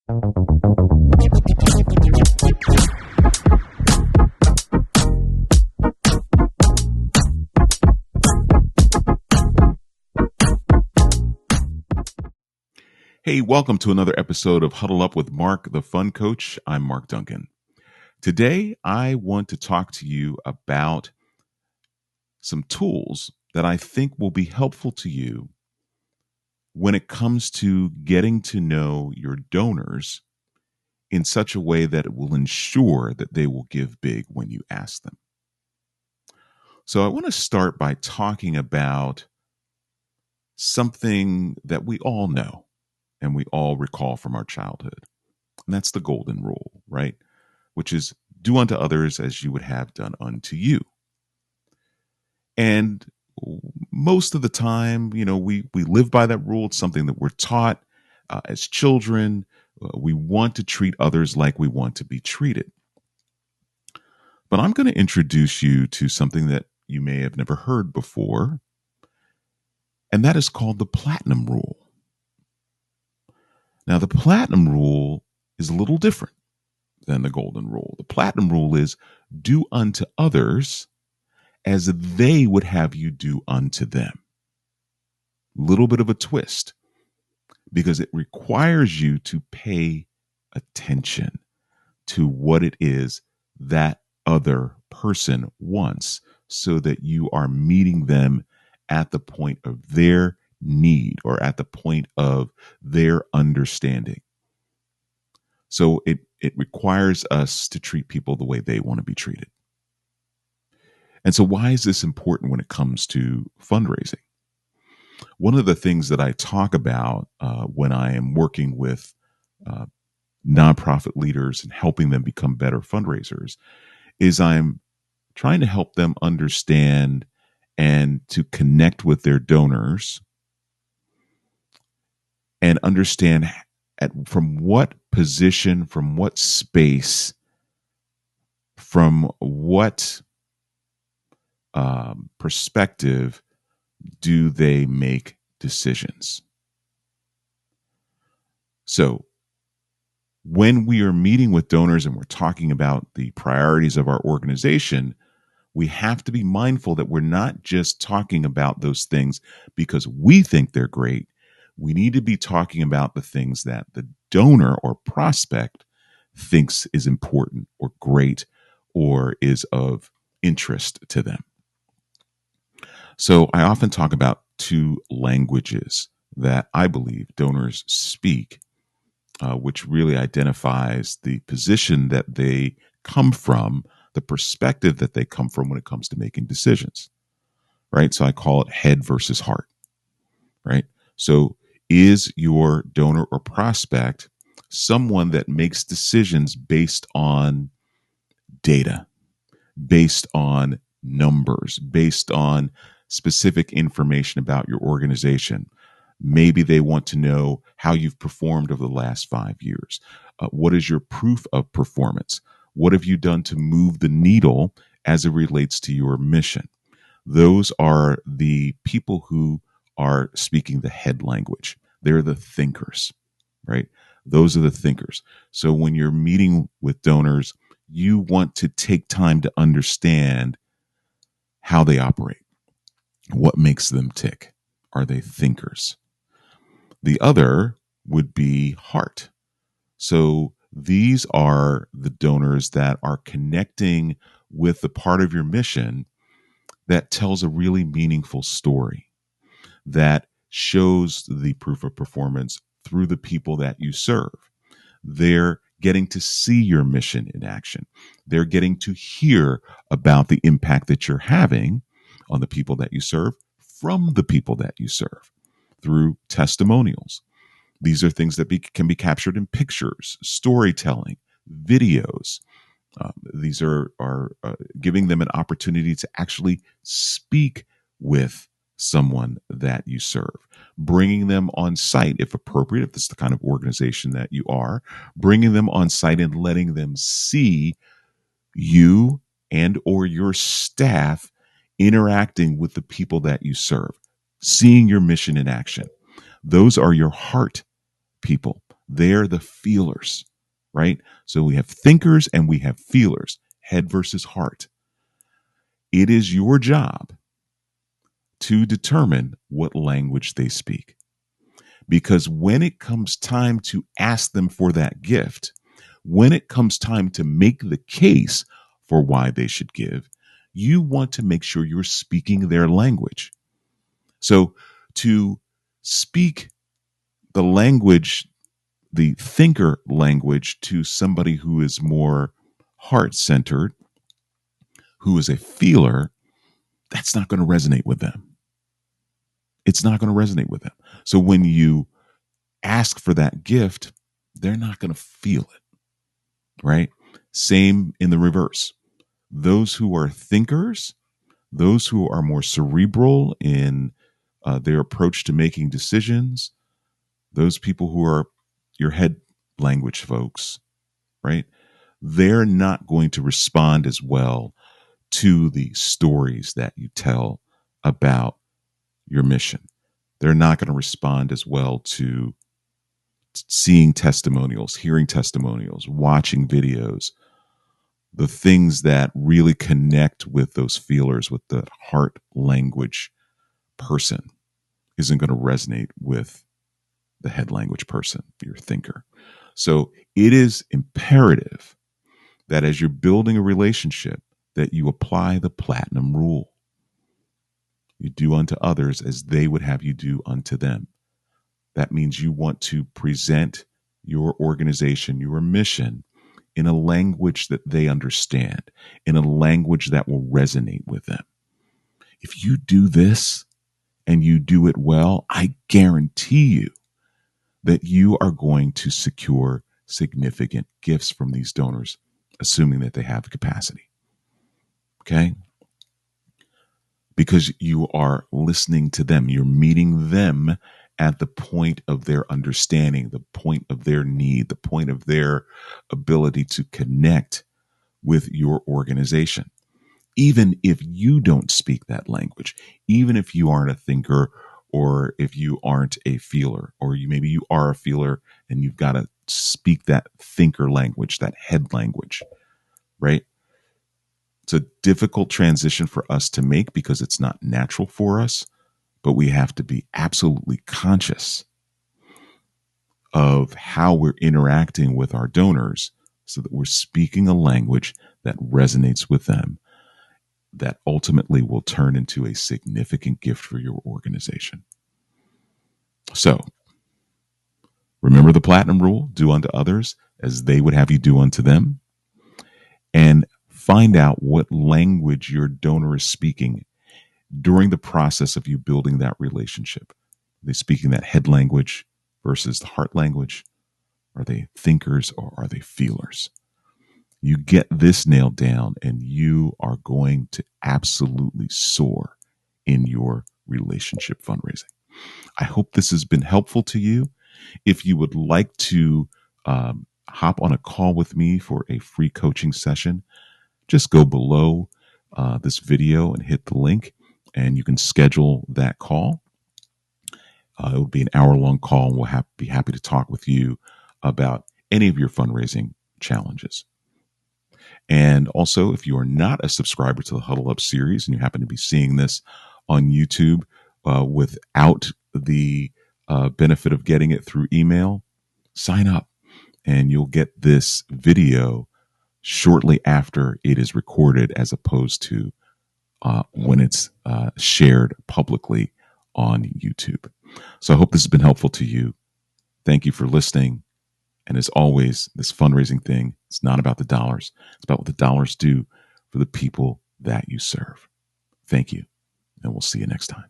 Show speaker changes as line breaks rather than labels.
Hey, welcome to another episode of Huddle Up with Mark, the Fun Coach. I'm Mark Duncan. Today, I want to talk to you about some tools that I think will be helpful to you when it comes to getting to know your donors in such a way that it will ensure that they will give big when you ask them. So, I want to start by talking about something that we all know and we all recall from our childhood. And that's the golden rule, right? Which is do unto others as you would have done unto you. And most of the time, we live by that rule. It's something that we're taught as children. We want to treat others like we want to be treated. But I'm going to introduce you to something that you may have never heard before, and that is called the Platinum Rule. Now, the Platinum Rule is a little different than the Golden Rule. The Platinum Rule is do unto others as they would have you do unto them. Little bit of a twist because it requires you to pay attention to what it is that other person wants so that you are meeting them at the point of their need or at the point of their understanding. So it requires us to treat people the way they want to be treated. And so why is this important when it comes to fundraising? One of the things that I talk about when I am working with nonprofit leaders and helping them become better fundraisers is I'm trying to help them understand and to connect with their donors and understand from what position, from what space, from what perspective do they make decisions. So when we are meeting with donors and we're talking about the priorities of our organization, we have to be mindful that we're not just talking about those things because we think they're great. We need to be talking about the things that the donor or prospect thinks is important or great or is of interest to them. So I often talk about two languages that I believe donors speak, which really identifies the position that they come from, the perspective that they come from when it comes to making decisions, right? So I call it head versus heart, right? So is your donor or prospect someone that makes decisions based on data, based on numbers, based on specific information about your organization? Maybe they want to know how you've performed over the last 5 years. What is your proof of performance? What have you done to move the needle as it relates to your mission? Those are the people who are speaking the head language. They're the thinkers, right? Those are the thinkers. So when you're meeting with donors, you want to take time to understand how they operate. What makes them tick? Are they thinkers? The other would be heart. So these are the donors that are connecting with the part of your mission that tells a really meaningful story, that shows the proof of performance through the people that you serve. They're getting to see your mission in action. They're getting to hear about the impact that you're having on the people that you serve from the people that you serve through testimonials. These are things that can be captured in pictures, storytelling, videos. These are giving them an opportunity to actually speak with someone that you serve, bringing them on site if appropriate, if this is the kind of organization that you are, bringing them on site and letting them see you and or your staff interacting with the people that you serve, seeing your mission in action. Those are your heart people. They're the feelers, right? So we have thinkers and we have feelers, head versus heart. It is your job to determine what language they speak. Because when it comes time to ask them for that gift, when it comes time to make the case for why they should give, you want to make sure you're speaking their language. So to speak the language, the thinker language, to somebody who is more heart centered, who is a feeler, that's not going to resonate with them. It's not going to resonate with them. So when you ask for that gift, they're not going to feel it, right? Same in the reverse. Those who are thinkers, those who are more cerebral in their approach to making decisions, those people who are your head language folks, right? They're not going to respond as well to the stories that you tell about your mission. They're not going to respond as well to seeing testimonials, hearing testimonials, watching videos, the things that really connect with those feelers, with the heart language person, isn't going to resonate with the head language person, your thinker. So it is imperative that as you're building a relationship, that you apply the platinum rule. You do unto others as they would have you do unto them. That means you want to present your organization, your mission, in a language that they understand, in a language that will resonate with them. If you do this and you do it well, I guarantee you that you are going to secure significant gifts from these donors, assuming that they have the capacity. Okay? Because you are listening to them, you're meeting them at the point of their understanding, the point of their need, the point of their ability to connect with your organization. Even if you don't speak that language, even if you aren't a thinker, or if you aren't a feeler, or maybe you are a feeler and you've got to speak that thinker language, that head language, right? It's a difficult transition for us to make because it's not natural for us, but we have to be absolutely conscious of how we're interacting with our donors so that we're speaking a language that resonates with them, that ultimately will turn into a significant gift for your organization. So remember the platinum rule: do unto others as they would have you do unto them. And find out what language your donor is speaking during the process of you building that relationship. Are they speaking that head language versus the heart language? Are they thinkers or are they feelers? You get this nailed down and you are going to absolutely soar in your relationship fundraising. I hope this has been helpful to you. If you would like to hop on a call with me for a free coaching session, just go below this video and hit the link, and you can schedule that call. It will be an hour-long call, and we'll be happy to talk with you about any of your fundraising challenges. And also, if you are not a subscriber to the Huddle Up series and you happen to be seeing this on YouTube without the benefit of getting it through email, sign up and you'll get this video shortly after it is recorded, as opposed to when it's shared publicly on YouTube. So I hope this has been helpful to you. Thank you for listening. And as always, this fundraising thing, it's not about the dollars. It's about what the dollars do for the people that you serve. Thank you. And we'll see you next time.